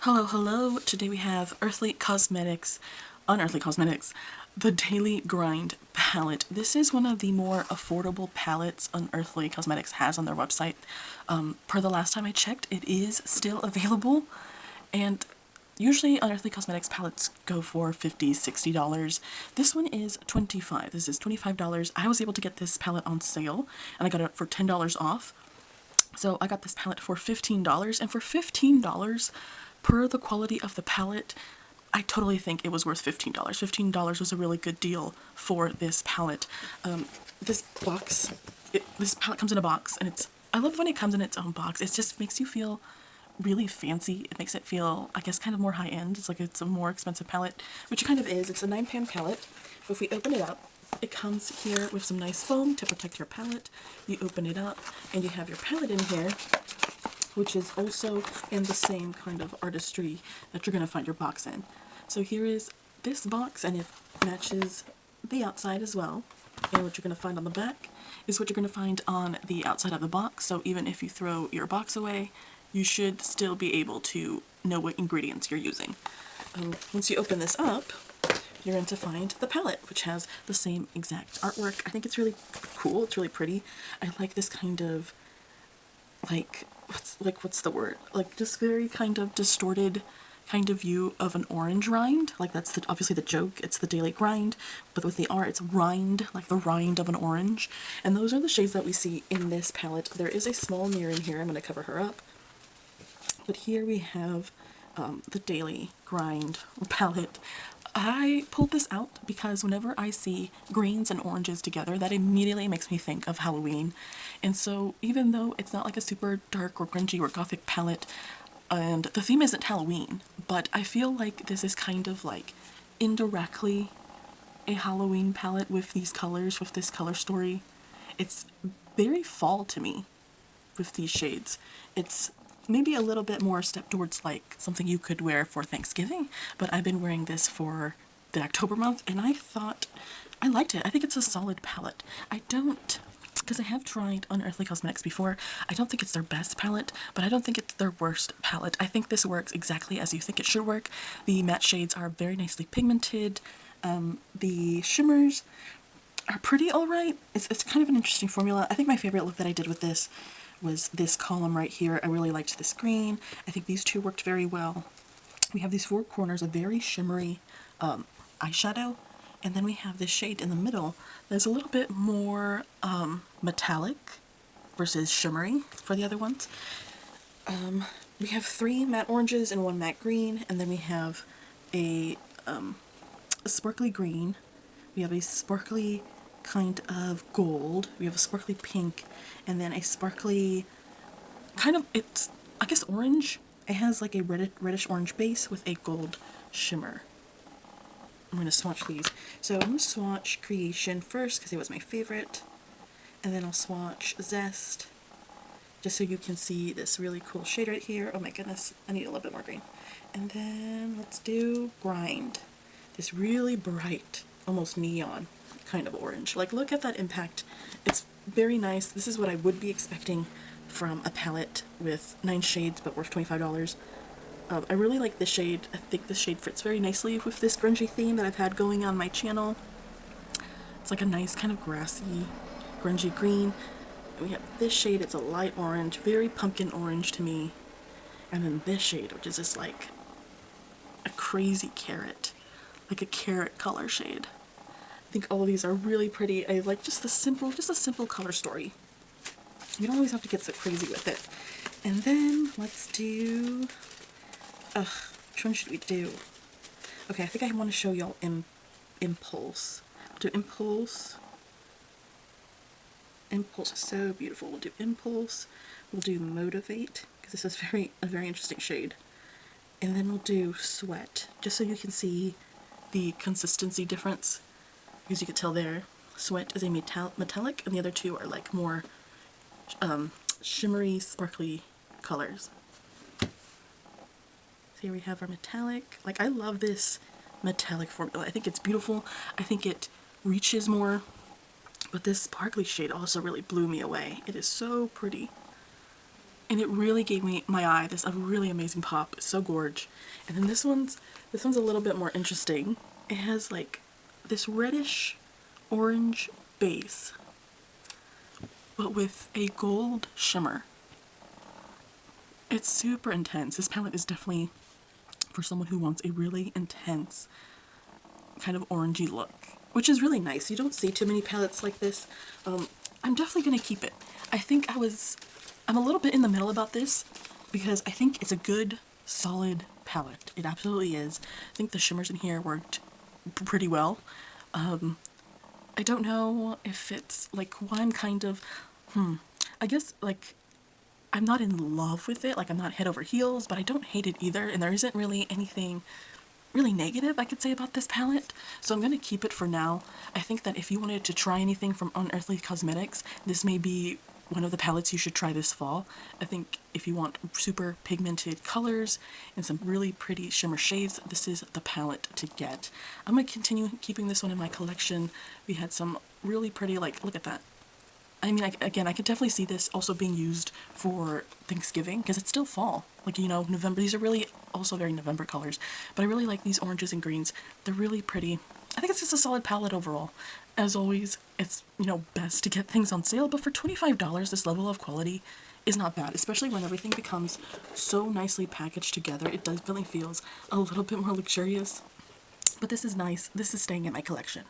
Hello, hello. Today we have Unearthly Cosmetics, the Daily Grind palette. This is one of the more affordable palettes Unearthly Cosmetics has on their website. Per the last time I checked, it is still available, and usually Unearthly Cosmetics palettes go for $50, $60. This one is $25. This is $25. I was able to get this palette on sale, and I got it for $10 off. So I got this palette for $15, and for $15, per the quality of the palette, I totally think it was worth $15. $15 was a really good deal for this palette. This palette comes in a box, and I love when it comes in its own box. It just makes you feel really fancy. It makes it feel, I guess, kind of more high-end. It's like it's a more expensive palette, which it kind of is. It's a 9-pan palette. But if we open it up, it comes here with some nice foam to protect your palette. You open it up, and you have your palette in here, which is also in the same kind of artistry that you're going to find your box in. So here is this box, and it matches the outside as well. And what you're going to find on the back is what you're going to find on the outside of the box. So even if you throw your box away, you should still be able to know what ingredients you're using. Once you open this up, you're going to find the palette, which has the same exact artwork. I think it's really cool. It's really pretty. I like this kind of, what's the word? Like, just very kind of distorted kind of view of an orange rind. Like, that's obviously the joke. It's the daily grind, but with the R, it's rind, like the rind of an orange. And those are the shades that we see in this palette. There is a small mirror in here. I'm going to cover her up. But here we have the Daily Grind palette. I pulled this out because whenever I see greens and oranges together, that immediately makes me think of Halloween. And so even though it's not like a super dark or grungy or gothic palette, and the theme isn't Halloween, but I feel like this is kind of like indirectly a Halloween palette with these colors, with this color story. It's very fall to me with these shades. It's maybe a little bit more step towards like something you could wear for Thanksgiving, but I've been wearing this for the October month, and I thought I liked it. I think it's a solid palette. Because I have tried Unearthly Cosmetics before, I don't think it's their best palette, but I don't think it's their worst palette. I think this works exactly as you think it should work. The matte shades are very nicely pigmented. The shimmers are pretty alright. It's kind of an interesting formula. I think my favorite look that I did with this was this column right here. I really liked this green. I think these two worked very well. We have these four corners, a very shimmery eyeshadow, and then we have this shade in the middle that's a little bit more metallic versus shimmery for the other ones. We have 3 matte oranges and 1 matte green, and then we have a sparkly green. We have a sparkly kind of gold. We have a sparkly pink, and then a sparkly kind of, it's, I guess, orange. It has like a reddish orange base with a gold shimmer. I'm going to swatch these. So I'm going to swatch Creation first because it was my favorite, and then I'll swatch Zest just so you can see this really cool shade right here. Oh my goodness, I need a little bit more green. And then let's do Grind. This really bright, almost neon kind of orange. Like, look at that impact. It's very nice. This is what I would be expecting from a palette with 9 shades but worth $25. I really like this shade. I think this shade fits very nicely with this grungy theme that I've had going on my channel. It's like a nice kind of grassy, grungy green. And we have this shade. It's a light orange, very pumpkin orange to me. And then this shade, which is just like a crazy carrot, like a carrot color shade. I think all of these are really pretty. I like just a simple color story. You don't always have to get so crazy with it. And then let's do, which one should we do? Okay, I think I want to show y'all Impulse. We'll do Impulse. Impulse is so beautiful. We'll do Impulse. We'll do Motivate, because this is a very interesting shade. And then we'll do Sweat, just so you can see the consistency difference. As you can tell there, Sweat is a metallic, and the other two are like more shimmery, sparkly colors. So here we have our metallic. Like, I love this metallic formula. I think it's beautiful. I think it reaches more, but this sparkly shade also really blew me away. It is so pretty. and it really gave me my eye this a really amazing pop. It's so gorge. And then this one's a little bit more interesting. It has like this reddish orange base, but with a gold shimmer. It's super intense. This palette is definitely for someone who wants a really intense kind of orangey look, which is really nice. You don't see too many palettes like this. I'm definitely gonna keep it. I think I'm a little bit in the middle about this because I think it's a good, solid palette. It absolutely is. I think the shimmers in here worked pretty well. I don't know if it's like one kind of, I guess like I'm not in love with it, like I'm not head over heels, but I don't hate it either, and there isn't really anything really negative I could say about this palette, so I'm going to keep it for now. I think that if you wanted to try anything from Unearthly Cosmetics, this may be one of the palettes you should try this fall. I think if you want super pigmented colors and some really pretty shimmer shades, this is the palette to get. I'm going to continue keeping this one in my collection. We had some really pretty, like, look at that. I mean, again, I could definitely see this also being used for Thanksgiving because it's still fall. Like, you know, November. These are really also very November colors. But I really like these oranges and greens. They're really pretty. I think it's just a solid palette overall. As always, it's, you know, best to get things on sale. But for $25, this level of quality is not bad. Especially when everything becomes so nicely packaged together. It definitely feels a little bit more luxurious. But this is nice. This is staying in my collection.